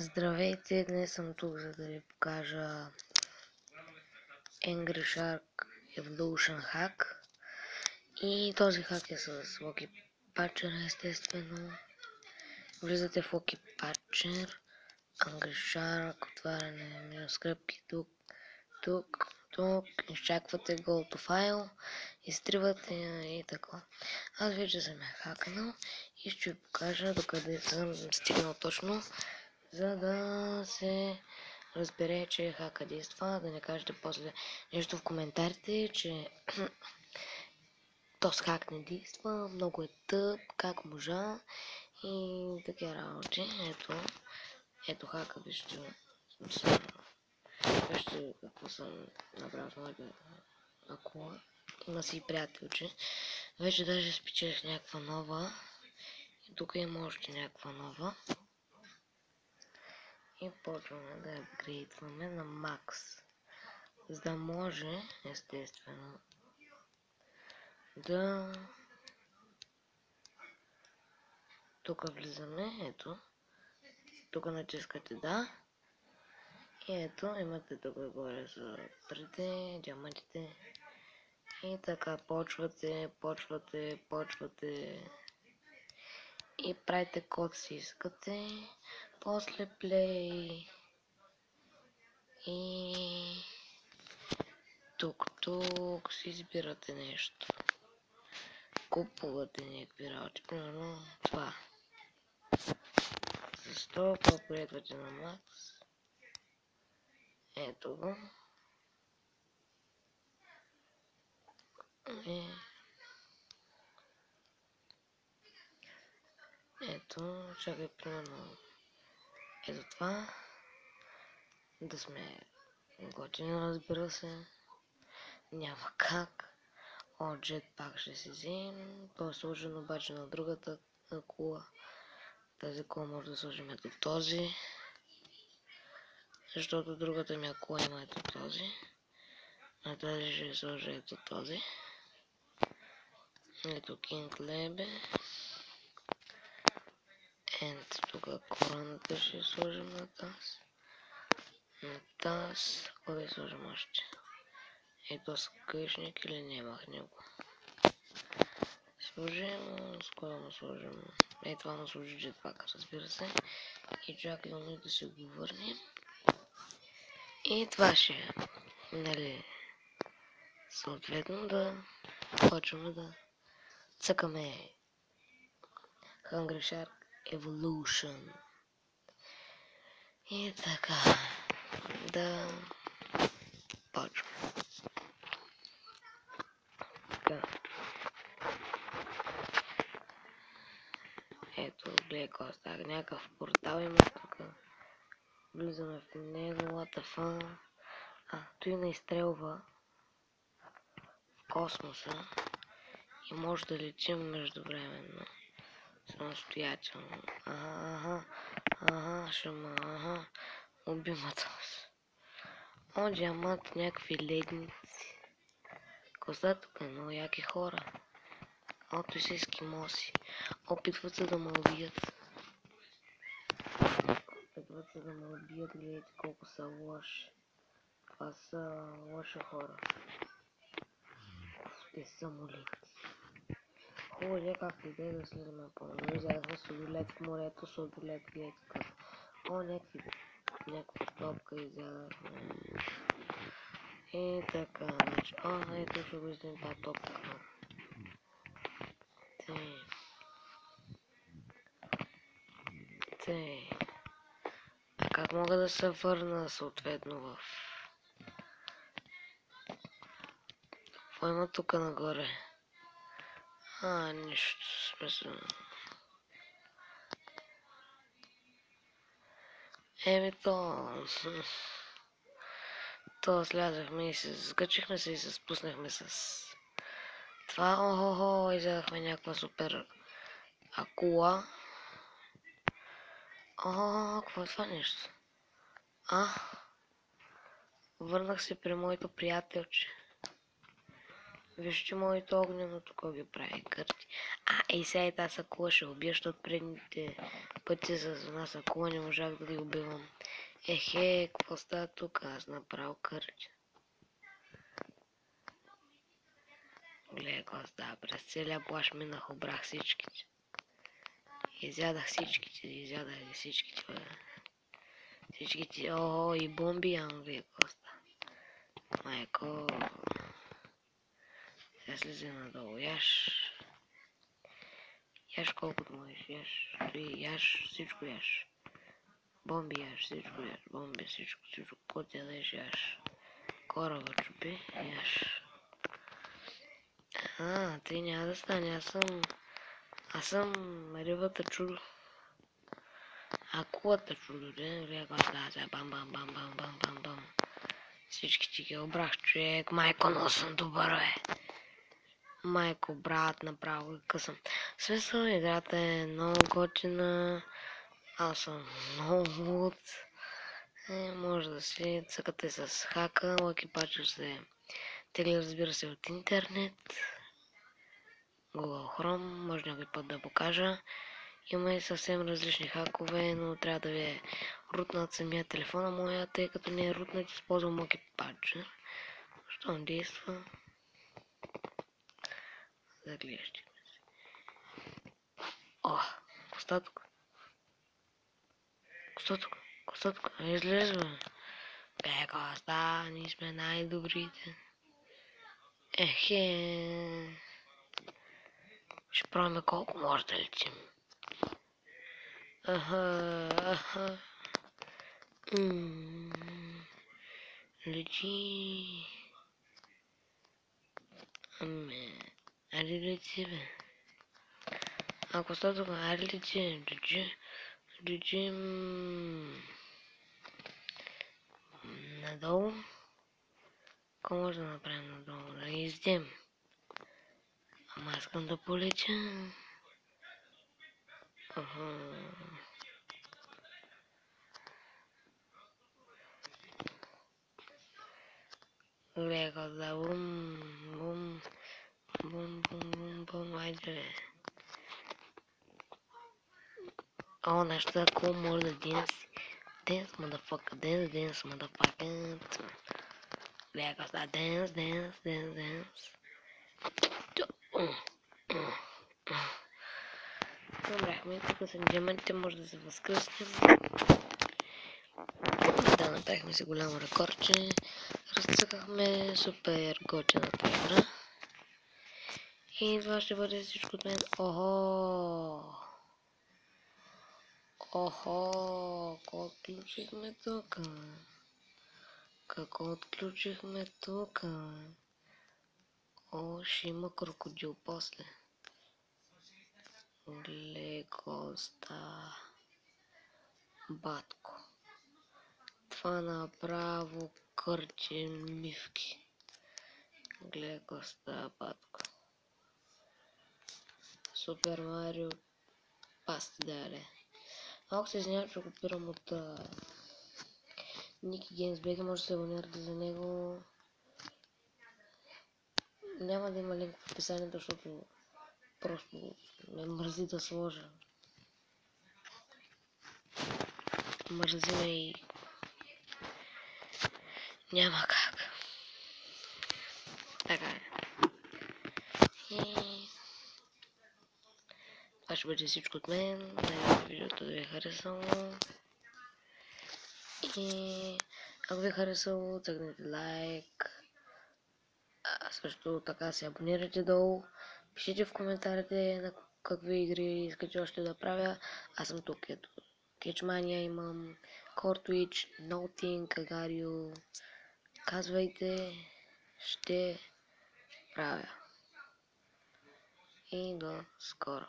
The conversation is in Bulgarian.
Здравейте, днес съм тук, за да ви покажа Angry Shark Evolution Hack. И този хак е с Loki Patcher, естествено. Влизате в Loki Patcher, Angry Shark, отваряне, минус кръпки, тук, изчаквате Go to File, изтривате и така. Аз вече съм я хакнал и ще ви покажа докъде съм стигнал точно, за да се разбере, че хака действа, да не кажете после нещо в коментарите, че този хак не действа, много е тъп, как можа и такива работи. Ето хака, вижте какво съм направил с моята акула. Има си приятелче. Вече даже спечелих някаква нова. И тук има още някаква нова. И почваме да я апгрейдваме на макс. За да може, естествено, да... Тук влизаме, ето. Тук натискате да. И ето, имате тук горе за трите, диамантите. И така почвате. И правите код си искате. После play. И тук си избирате нещо. Купувате някакви работи. Примерно това. За 100 апгрейдвате на макс. Ето го. Ето, чакай примерно. Ето това. Да сме готини, разбира се. Няма как. Jetpack ще си вземем. То е сложен обаче на другата кола. Тази кола може да сложим ето този. Защото другата ми кола има ето този. На тази ще сложа ето този. Ето King Lebe. Ето тук короната ще сложим на тази. На тази. Кой да сложим още? Ето скъшник или нямах него. Сложим, с кой да му сложим? Това му сложи Jetpack, разбира се. И чакаме да се го върнем. И това ще е, нали, съответно да почваме да цъкаме Hungry Shark Evolution. И така, да почваме. Така. Ето, гледай какво става. Някакъв портал има тук. Влизаме в него, what the fuck. Той не изстрелва в космоса и може да летим междувременно. Самостоятелно. Ага, убимата се. О, диамант, някакви ледници. Коста тук е много яки хора. Той са ескимоси. Опитват се да ме убият. Гледайте колко са лоши. Това са лоши хора. Те са самолети. Хубаво, както и да е да слизаме по-навън. Взяхме сладолет в морето, сладолет, гледайте как. Някаква топка изядахме. И така, значи, ето ще го издим тази топка. Тъй. Как мога да се върна съответно в... Какво има тук нагоре? Нищо смислено. То слязахме и се сгъчихме се и се спуснахме с това. Изядахме някаква супер акула. Какво е това нещо? Върнах се при моето приятелче. Вижте моето огнено, тук ги прави кърти. И сега и тази акула ще убия, защото предните пъти с една акула не можах да ги убивам. Какво става тук? Аз направо кърти. Гледай какво става. През целия плаш минах, обрах всичките. Изядах всичките, всичките. Всичките, и бомби, гледай какво става. Майко. Сега слезе надолу, яш колкото можеш, яш, всичко яш. Бомби яш, всичко яш, бомби, всичко, каквото ядеш яш. Кораба чупи, яш. Ти няма да стане, аз съм рибата чудо. Акулата чудо, гледай какво става сега, бам. Всички ти ги обрах, човек, майко, но съм добър, бе. Майко, брат, направо ги късам. Смисъл, играта е много готина. Аз съм много луд. Може да си цъкате с хака. Lucky Patcher се тегли, разбира се, от интернет. Google Chrome, може някой път да покажа. Има и съвсем различни хакове, но трябва да ви е рутнат самия телефона моя, тъй като не е рутнат, използвам Lucky Patcher. Щом действа? Заглеждаме се. Коста тук. Излезва. Коста, ние сме най-добрите. Ще пробваме колко може да летим. Лети. Айде лети, бе. Коста тук, айде летим. Надолу. Какво може да направим надолу? Да ги издем. Ама искам да полетя. Лего да бум, айде бе. Нещо такова може да dance, motherfucker, dance, motherfucker. Лего да dance. Добрахме, тук са диамантите, може да се възкръснем. Да, направихме си голямо рекордче. Разцъкахме супер готината игра. И това ще бъде всичко от мен. Какво отключихме тук? Ще има крокодил после. Легоста. Батко. Това направо кърчи мивки. Легоста, батко. Супер Марио пасти дале. Малко се извинявам, че копирам от Ники Геймсбеги, може да се абонирате за него. Няма да има линк в описанието, защото просто ме мързи да сложа. Мързи ме и няма как. Така е. Това ще бъде всичко от мен. Надявам се видеото да ви е харесало. И ако ви е харесало, цъкнете лайк. Също така се абонирайте долу. Пишете в коментарите на какви игри искате още да правя. Аз съм тук, ето. Кетчмания имам, Кортвич, Ноутинг, Агарио. Казвайте, ще правя. И до скоро.